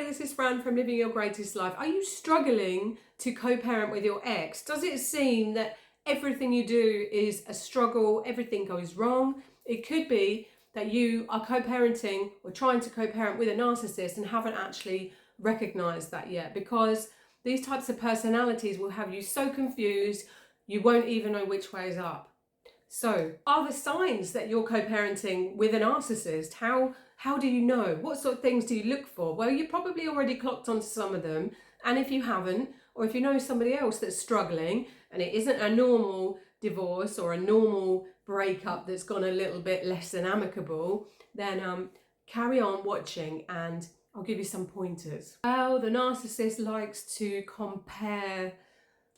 this is Fran from Living Your Greatest Life. Are you struggling to co-parent with your ex? Does it seem that everything you do is a struggle, everything goes wrong? It could be that you are co-parenting or trying to co-parent with a narcissist and haven't actually recognized that yet, because these types of personalities will have you so confused you won't even know which way is up. So, are the signs that you're co-parenting with a narcissist? How do you know? What sort of things do you look for? Well, you probably already clocked onto some of them. And if you haven't, or if you know somebody else that's struggling and it isn't a normal divorce or a normal breakup that's gone a little bit less than amicable, then carry on watching and I'll give you some pointers. Well, the narcissist likes to compare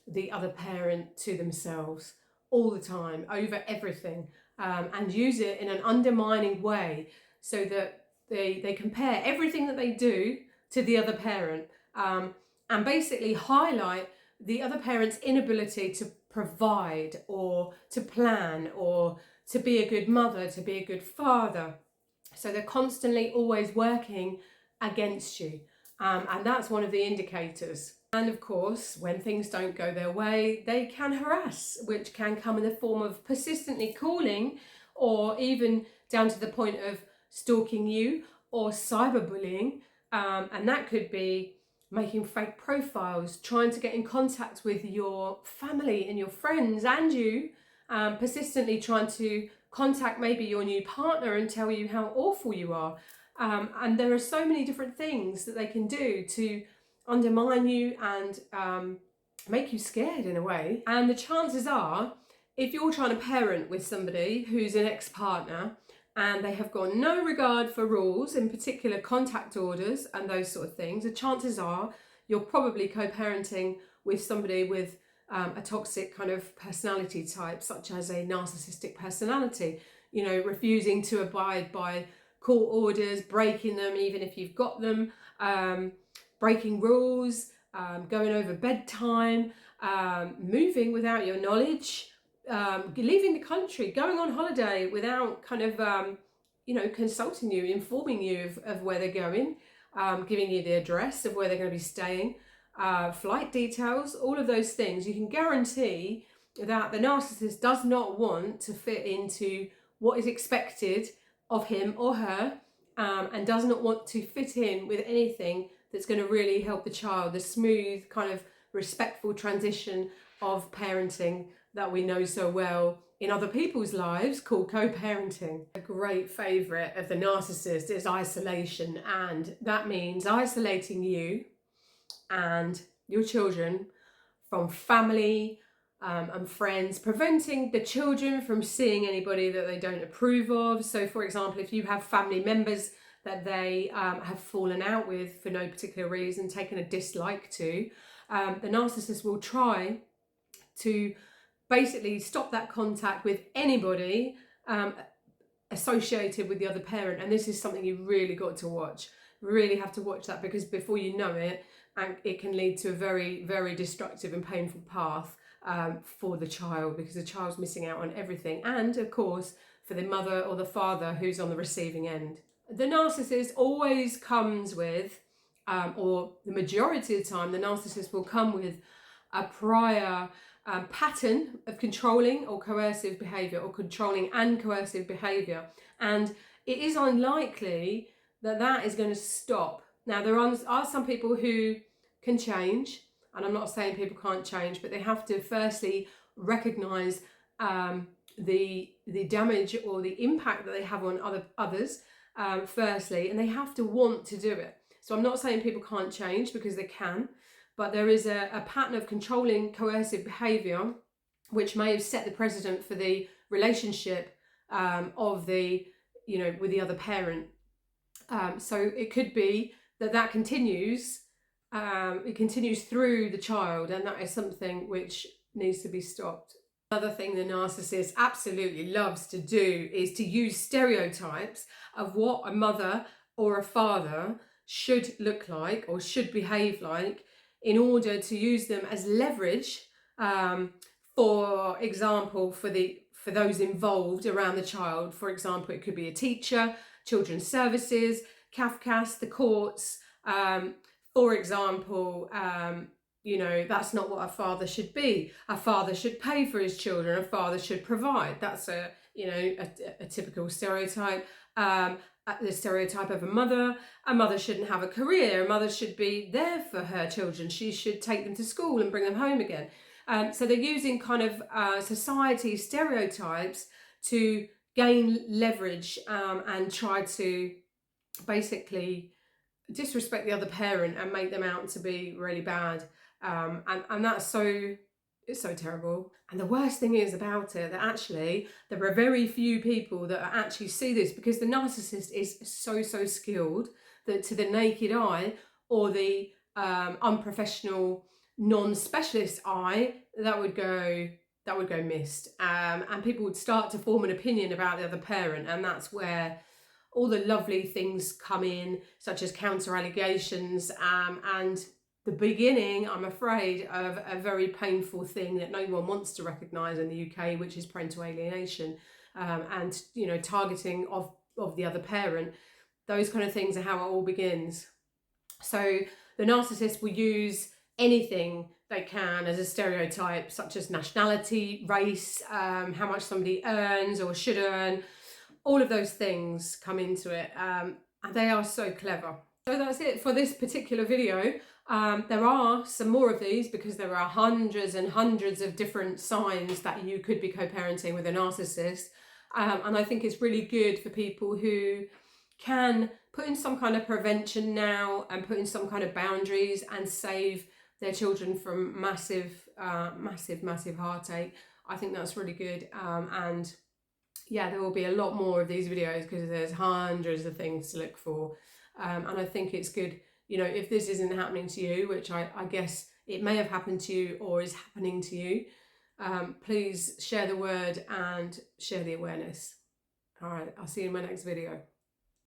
the other parent to themselves all the time, over everything, and use it in an undermining way, so that they compare everything that they do to the other parent, and basically highlight the other parent's inability to provide or to plan or to be a good mother, to be a good father. So they're constantly always working against you, and that's one of the indicators. And of course, when things don't go their way, they can harass, which can come in the form of persistently calling, or even down to the point of stalking you or cyberbullying. And that could be making fake profiles, trying to get in contact with your family and your friends and you, persistently trying to contact maybe your new partner and tell you how awful you are. And there are so many different things that they can do to undermine you and make you scared in a way. And the chances are, if you're trying to parent with somebody who's an ex-partner and they have got no regard for rules, in particular contact orders and those sort of things, the chances are you're probably co-parenting with somebody with a toxic kind of personality type, such as a narcissistic personality, you know, refusing to abide by court orders, breaking them even if you've got them, breaking rules, going over bedtime, moving without your knowledge, leaving the country, going on holiday without kind of, consulting you, informing you of where they're going, giving you the address of where they're going to be staying, flight details, all of those things. You can guarantee that the narcissist does not want to fit into what is expected of him or her, and does not want to fit in with anything that's going to really help the child, the smooth kind of respectful transition of parenting that we know so well in other people's lives, called co-parenting. A great favourite of the narcissist is isolation, and that means isolating you and your children from family and friends, preventing the children from seeing anybody that they don't approve of. So for example, if you have family members that they have fallen out with for no particular reason, taken a dislike to, the narcissist will try to basically stop that contact with anybody associated with the other parent. And this is something you really got to watch. Really have to watch that, because before you know it, it can lead to a very, very destructive and painful path for the child, because the child's missing out on everything. And of course, for the mother or the father who's on the receiving end. The narcissist always comes with, or the majority of the time, the narcissist will come with a prior pattern of controlling or coercive behaviour, or controlling and coercive behaviour. And it is unlikely that that is going to stop. Now, there are some people who can change, and I'm not saying people can't change, but they have to firstly recognise the damage or the impact that they have on others, firstly, and they have to want to do it. So I'm not saying people can't change, because they can, but there is a pattern of controlling coercive behaviour which may have set the precedent for the relationship of the, with the other parent. So it could be that continues, it continues through the child, and that is something which needs to be stopped. Another thing the narcissist absolutely loves to do is to use stereotypes of what a mother or a father should look like or should behave like, in order to use them as leverage, for example, for those involved around the child. For example, it could be a teacher, children's services, CAFCAS, the courts, For example, you know, that's not what a father should be. A father should pay for his children. A father should provide. That's a, you know, a typical stereotype. The stereotype of a mother. A mother shouldn't have a career. A mother should be there for her children. She should take them to school and bring them home again. So they're using kind of society stereotypes to gain leverage and try to basically disrespect the other parent and make them out to be really bad. And that's so, it's so terrible. And the worst thing is about it that actually there are very few people that actually see this, because the narcissist is so skilled that to the naked eye or the unprofessional non-specialist eye, that would go missed, and people would start to form an opinion about the other parent, and that's where all the lovely things come in, such as counter allegations, and the beginning, I'm afraid, of a very painful thing that no one wants to recognise in the UK, which is parental alienation, and, you know, targeting of the other parent. Those kind of things are how it all begins. So the narcissist will use anything they can as a stereotype, such as nationality, race, how much somebody earns or should earn. All of those things come into it, and they are so clever. So that's it for this particular video. There are some more of these, because there are hundreds and hundreds of different signs that you could be co-parenting with a narcissist. And I think it's really good for people who can put in some kind of prevention now and put in some kind of boundaries and save their children from massive heartache. I think that's really good. And yeah, there will be a lot more of these videos, because there's hundreds of things to look for. And I think it's good, you know, if this isn't happening to you, which I guess it may have happened to you or is happening to you, please share the word and share the awareness. All right, I'll see you in my next video.